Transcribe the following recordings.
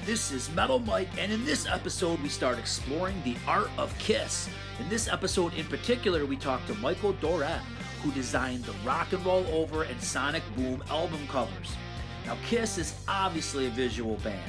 This is Metal Mike, and in this episode we start exploring the art of Kiss. In this episode in particular, we talk to Michael Doret, who designed the Rock and Roll Over and Sonic Boom album covers. Now, Kiss is obviously a visual band.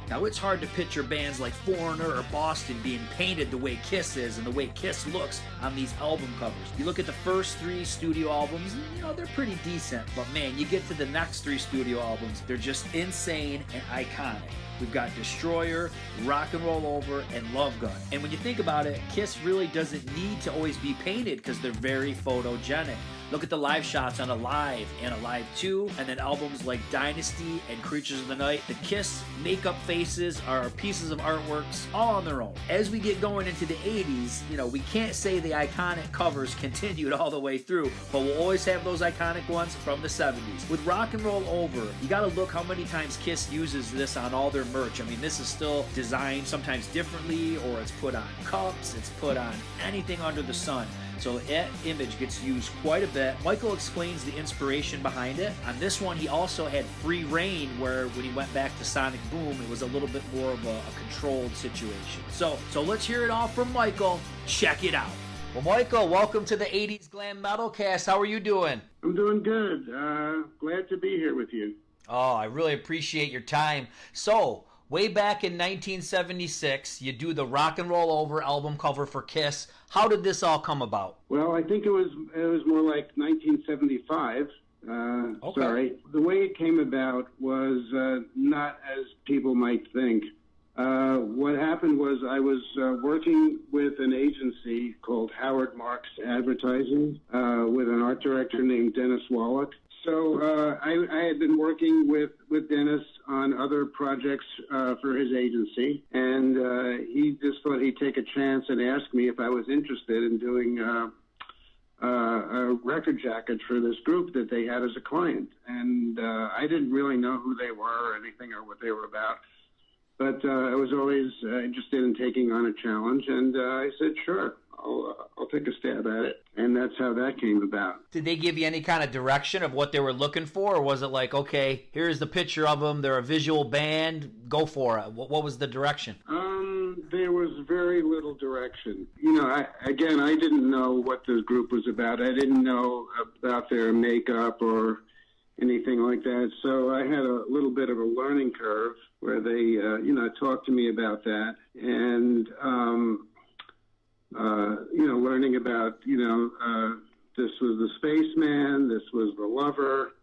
Now, it's hard to picture bands like Foreigner or Boston being painted the way Kiss is and the way Kiss looks on these album covers. You look at the first three studio albums, and, they're pretty decent. But man, you get to the next three studio albums, they're just insane and iconic. We've got Destroyer, Rock and Roll Over, and Love Gun. And when you think about it, Kiss really doesn't need to always be painted because they're very photogenic. Look at the live shots on Alive and Alive 2, and then albums like Dynasty and Creatures of the Night. The Kiss makeup faces are pieces of artworks all on their own. As we get going into the 80s, we can't say the iconic covers continued all the way through, but we'll always have those iconic ones from the 70s. With Rock and Roll Over, you gotta look how many times Kiss uses this on all their merch. I mean, this is still designed sometimes differently, or it's put on cups, it's put on anything under the sun. So that image gets used quite a bit. Michael explains the inspiration behind it. On this one, he also had free reign, where when he went back to Sonic Boom, it was a little bit more of a controlled situation. So let's hear it all from Michael. Check it out. Well, Michael, welcome to the 80's Glam Metalcast. How are you doing? I'm doing good. Glad to be here with you. Oh, I really appreciate your time. So, way back in 1976, you do the Rock and Roll Over album cover for Kiss. How did this all come about? Well, I think it was more like 1975. Okay. Sorry. The way it came about was not as people might think. What happened was I was working with an agency called Howard Marks Advertising with an art director named Dennis Wallach. So I had been working with Dennis on other projects for his agency, and he just thought he'd take a chance and ask me if I was interested in doing a record jacket for this group that they had as a client. And I didn't really know who they were or anything or what they were about, but I was always interested in taking on a challenge, and I said, sure. I'll take a stab at it. And that's how that came about. Did they give you any kind of direction of what they were looking for? Or was it like, okay, here's the picture of them, they're a visual band, go for it? What was the direction? There was very little direction. I didn't know what the group was about. I didn't know about their makeup or anything like that. So I had a little bit of a learning curve where they, talked to me about that. And, learning about, this was the spaceman, this was the lover,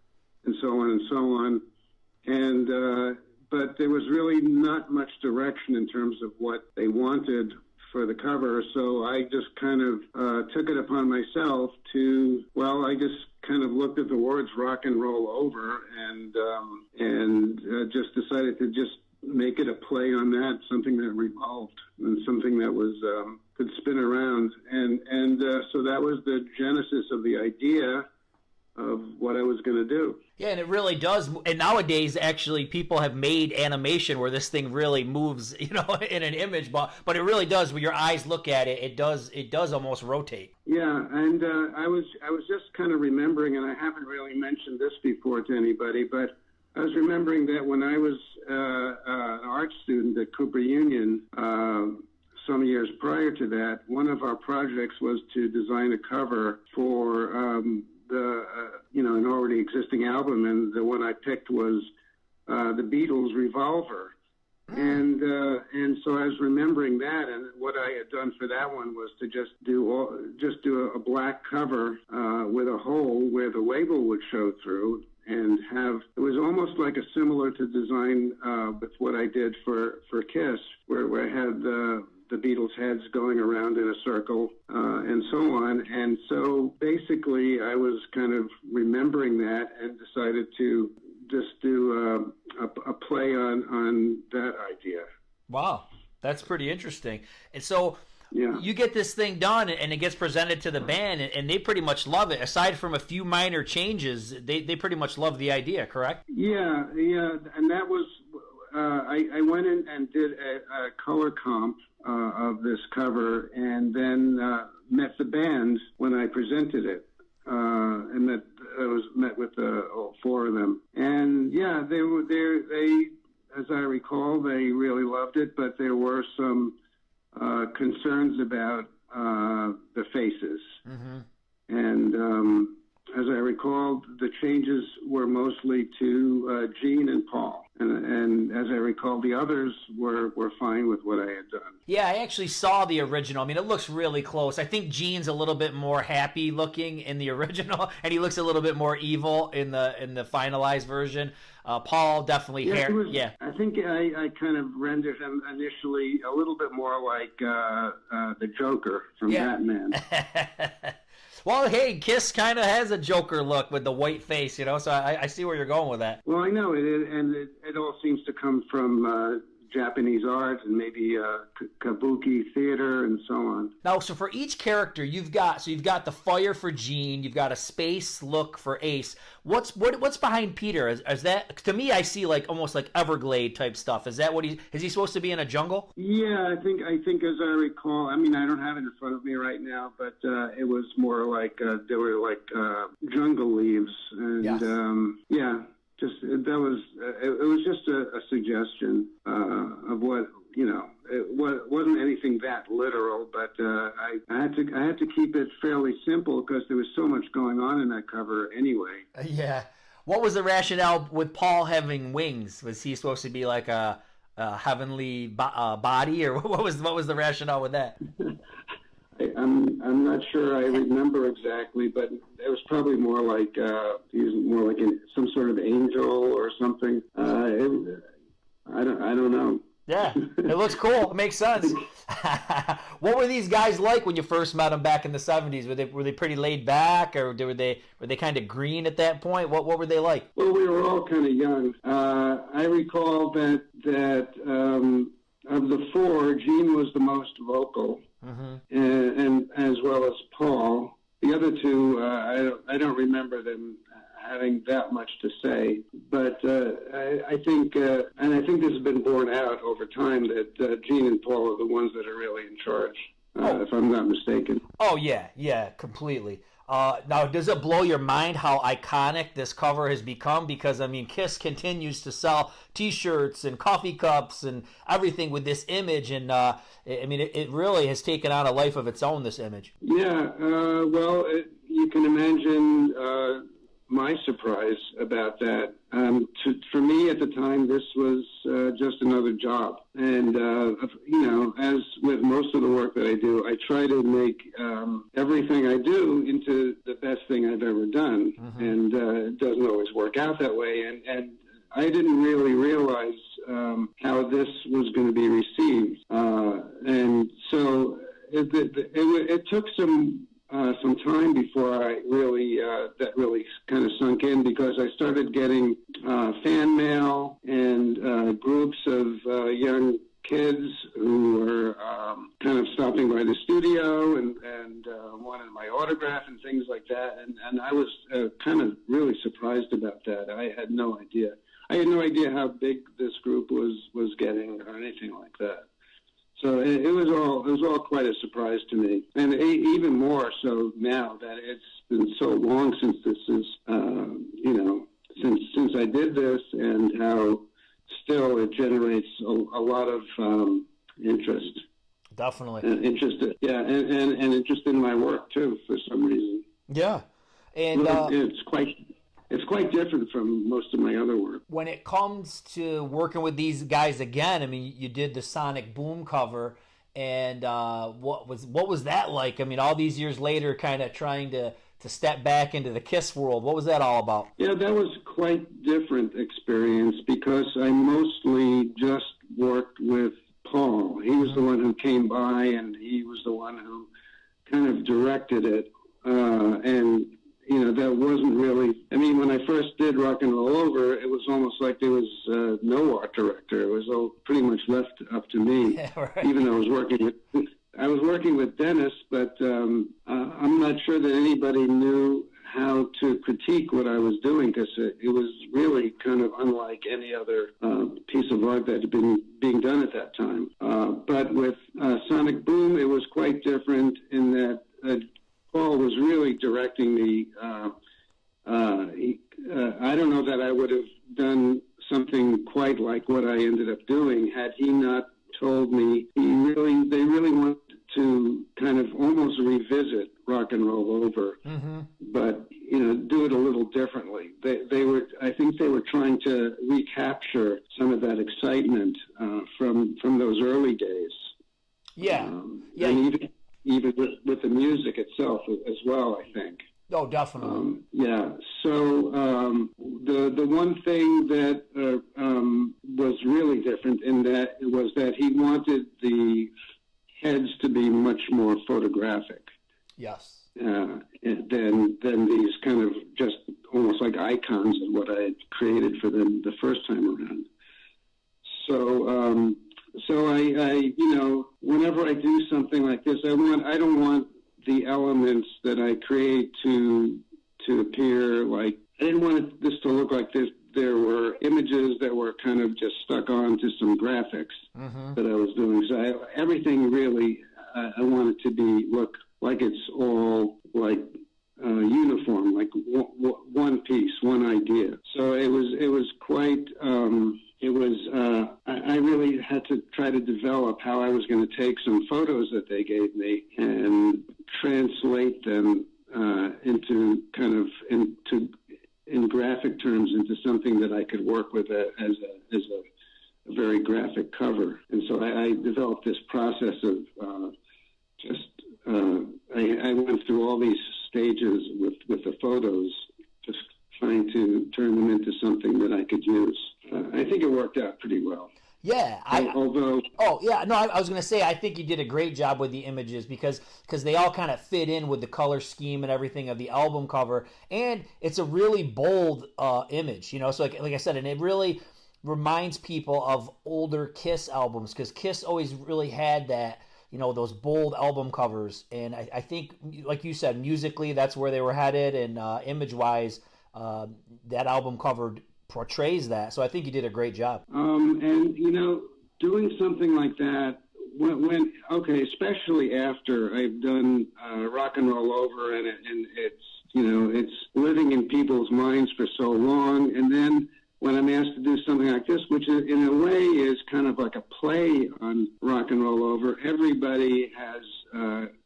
and so on and so on. And, but there was really not much direction in terms of what they wanted for the cover. So I just kind of took it upon myself I just kind of looked at the words rock and roll over and just decided to just make it a play on that, something that revolved and something that was could spin around, and so that was the genesis of the idea of what I was going to do. Yeah, and it really does. And nowadays, actually, people have made animation where this thing really moves, in an image, but it really does. When your eyes look at it, it does almost rotate. Yeah, and I was just kind of remembering, and I haven't really mentioned this before to anybody, but I was remembering that when I was an art student at Cooper Union, some years prior to that, one of our projects was to design a cover for an already existing album, and the one I picked was the Beatles' Revolver. And so I was remembering that, and what I had done for that one was to just do a black cover with a hole where the label would show through, and it was almost like a similar to design with what I did for Kiss, where I had the Beatles' heads going around in a circle, and so on. And so basically I was kind of remembering that and decided to just do a play on that idea. Wow, that's pretty interesting. And so yeah. You get this thing done, and it gets presented to the band, and they pretty much love it. Aside from a few minor changes, they pretty much love the idea, correct? Yeah, and that was I went in and did a color comp of this cover, and then met the band when I presented it, and met with all four of them. And yeah, they as I recall, they really loved it, but there were some concerns about the faces. Mm-hmm. And as I recall, the changes were mostly to Gene and Paul. And as I recall, the others were fine with what I had done. Yeah, I actually saw the original. I mean, it looks really close. I think Gene's a little bit more happy looking in the original, and he looks a little bit more evil in the finalized version. Paul definitely I think I kind of rendered him initially a little bit more like the Joker from Batman. Well, hey, Kiss kind of has a Joker look with the white face, you know, so I see where you're going with that. Well, I know, it all seems to come from Japanese art and maybe kabuki theater and so on. Now, so for each character, you've got the fire for Gene, you've got a space look for Ace. What's behind Peter? Is that, to me, I see like almost like Everglade type stuff. Is that what is he supposed to be in a jungle? Yeah, I think as I recall, I mean, I don't have it in front of me right now, but it was more like there were like jungle leaves and just that was it was just a suggestion of what, you know. It wasn't anything that literal, but I had to keep it fairly simple because there was so much going on in that cover anyway. Yeah. What was the rationale with Paul having wings? Was he supposed to be like a heavenly body, or what was the rationale with that? I'm not sure I remember exactly, but it was probably more like he was more like some sort of angel or something. I don't know. Yeah, it looks cool. It makes sense. What were these guys like when you first met them back in the 70s? Were they pretty laid back, or were they kind of green at that point? What were they like? Well, we were all kind of young. I recall that of the four, Gene was the most vocal, and as well as Paul. The other two, I don't remember them having that much to say, but I think, and I think this has been borne out over time, that Gene and Paul are the ones that are really in charge, if I'm not mistaken. Oh yeah, completely. Now, does it blow your mind how iconic this cover has become? Because, I mean, Kiss continues to sell T-shirts and coffee cups and everything with this image, and I mean, it really has taken on a life of its own, this image. Yeah, well, you can imagine my surprise about that. For me at the time, this was just another job. And, you know, as with most of the work that I do, I try to make everything I do into the best thing I've ever done. And it doesn't always work out that way. And I didn't really realize how this was going to be received. And so it took some time before I really that really kind of sunk in, because I started getting fan mail and groups of young kids who were kind of stopping by the studio and wanted my autograph and things like that. And I was kind of really surprised about that. I had no idea. I had no idea how big this group was getting or anything like that. So it was all quite a surprise to me, and even more so now that it's been so long since this is, you know, since I did this, and how still it generates a lot of interest. Definitely. And interest, and interest in my work too, for some reason. Yeah, and it's quite different from most of my other work. When it comes to working with these guys again, I mean, you did the Sonic Boom cover, and what was that like? I mean, all these years later, kind of trying to step back into the Kiss world. What was that all about? Yeah, that was quite different experience, because I mostly just worked with Paul. He was the one who came by, and he was the one who kind of directed it, and you know, that wasn't really, I mean, when I first did Rock and Roll Over, it was almost like there was no art director. It was all pretty much left up to me, right. Even though I was working with Dennis, but I'm not sure that anybody knew how to critique what I was doing, because it was really kind of unlike any other piece of art that had been being done at that time. But with Sonic Boom, it was quite different in that Paul was really directing me. I don't know that I would have done something quite like what I ended up doing had he not told me they really wanted to kind of almost revisit Rock and Roll Over, but do it a little differently. I think they were trying to recapture some of that excitement from those early days. Yeah, and even with the music itself as well, I think. Oh, definitely. So the one thing that was really different in that was that he wanted the heads to be much more photographic. Yes. Than these kind of just almost like icons of what I had created for them the first time around. So I whenever I do something like this, I don't want the elements that I create to appear like, I didn't want this to look like this. There were images that were kind of just stuck onto some graphics that I was doing. So everything really, I want it to look like it's all like uniform, like one piece, one idea. So it was quite. I really had to try to develop how I was going to take some photos that they gave me and translate them in graphic terms into something that I could work with as a very graphic cover. And so I developed this process of I went through all these stages with the photos, just trying to turn them into something that I could use. I think it worked out pretty well. Yeah. I was going to say, I think you did a great job with the images because they all kind of fit in with the color scheme and everything of the album cover. And it's a really bold image, So like I said, and it really reminds people of older Kiss albums because Kiss always really had that, those bold album covers. And I think, like you said, musically, that's where they were headed. And image-wise, that album cover portrays that. So I think you did a great job. And, doing something like that, especially after I've done Rock and Roll Over and it's living in people's minds for so long. And then when I'm asked to do something like this, which in a way is kind of like a play on Rock and Roll Over, everybody has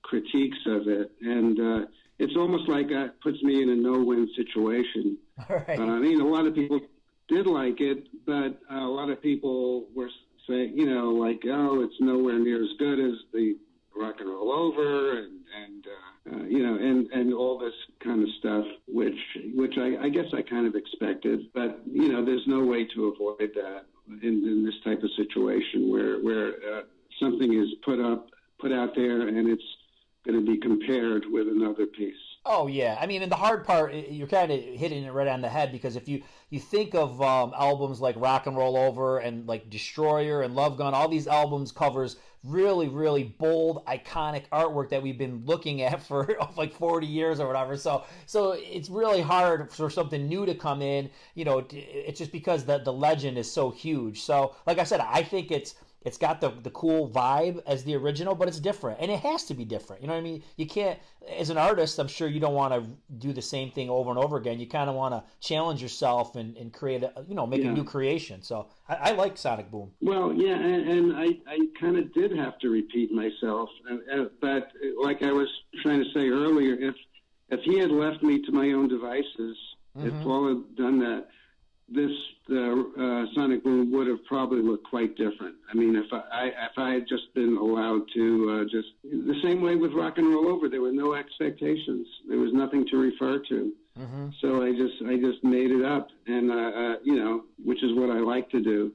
critiques of it. And it's almost like that puts me in a no-win situation. Right. A lot of people did like it, but a lot of people were saying, it's nowhere near as good as the Rock and Roll Over and all this kind of stuff, which I guess I kind of expected. But, there's no way to avoid that in this type of situation where something is put out there and it's going to be compared with another piece. Oh, yeah. I mean, and the hard part, you're kind of hitting it right on the head because if you think of albums like Rock and Roll Over and like Destroyer and Love Gun, all these albums covers really, really bold, iconic artwork that we've been looking at for like 40 years or whatever. So it's really hard for something new to come in. It's just because the legend is so huge. So like I said, I think it's got the cool vibe as the original, but it's different. And it has to be different. You know what I mean? You can't, as an artist, I'm sure you don't want to do the same thing over and over again. You kind of want to challenge yourself and create make a new creation. So I like Sonic Boom. Well, yeah, and I kind of did have to repeat myself. But like I was trying to say earlier, if he had left me to my own devices, if Paul had done that, this Sonic Boom would have probably looked quite different. I mean, if I had just been allowed to just the same way with Rock and Roll Over, there were no expectations. There was nothing to refer to. So I just made it up, and which is what I like to do.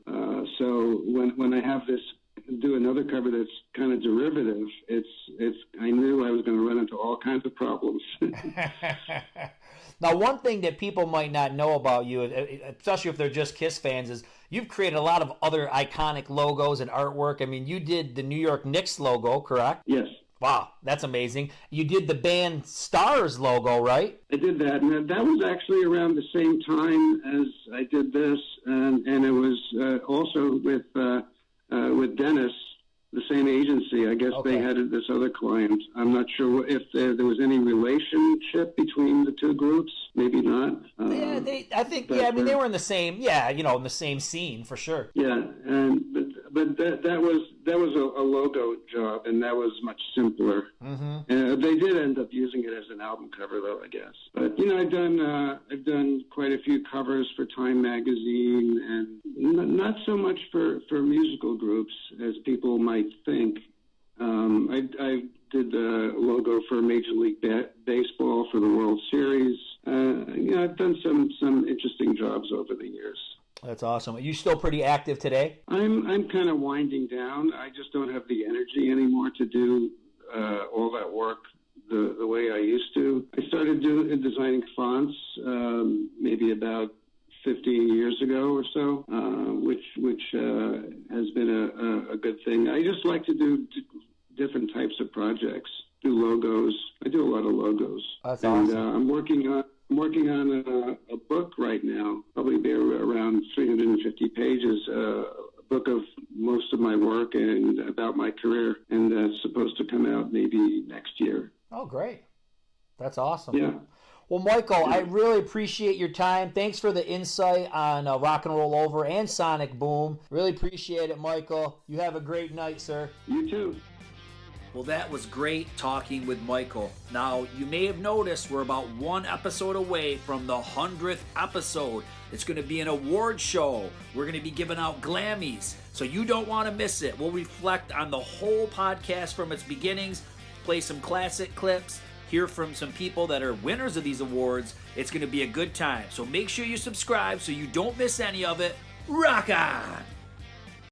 So when I have this do another cover that's kind of derivative, I knew I was going to run into all kinds of problems. Now, one thing that people might not know about you, especially if they're just Kiss fans, is you've created a lot of other iconic logos and artwork. I mean, you did the New York Knicks logo, correct? Yes. Wow, that's amazing. You did the band Stars logo, right? I did that, and that was actually around the same time as I did this, and it was also with Dennis the same agency. I guess they had this other client. I'm not sure if there was any relationship between the two groups. Maybe not. Yeah, I think. Yeah, I mean, they were in the same. Yeah, in the same scene for sure. Yeah, but that was a logo job, and that was much simpler. Mm-hmm. They did end up using it as an album cover, though, I guess. But I've done quite a few covers for Time magazine, and not so much for musical groups as people might think. I did the logo for Major League Baseball for the World Series. I've done some interesting jobs over the years. That's awesome. Are you still pretty active today? I'm kind of winding down. I just don't have the energy anymore to do all that work the way I used to. I started designing fonts maybe about 15 years ago or so, which has been a good thing. I just like to do different types of projects, do logos. I do a lot of logos. That's awesome. I'm working on a book right now, probably be around 350 pages, a book of most of my work and about my career, and that's supposed to come out maybe next year. Oh, great. That's awesome. Yeah. Well, Michael, I really appreciate your time. Thanks for the insight on Rock and Roll Over and Sonic Boom. Really appreciate it, Michael. You have a great night, sir. You too. Well, that was great talking with Michael. Now, you may have noticed we're about one episode away from the 100th episode. It's going to be an award show. We're going to be giving out Glammies, so you don't want to miss it. We'll reflect on the whole podcast from its beginnings, play some classic clips, hear from some people that are winners of these awards. It's going to be a good time. So make sure you subscribe so you don't miss any of it. Rock on!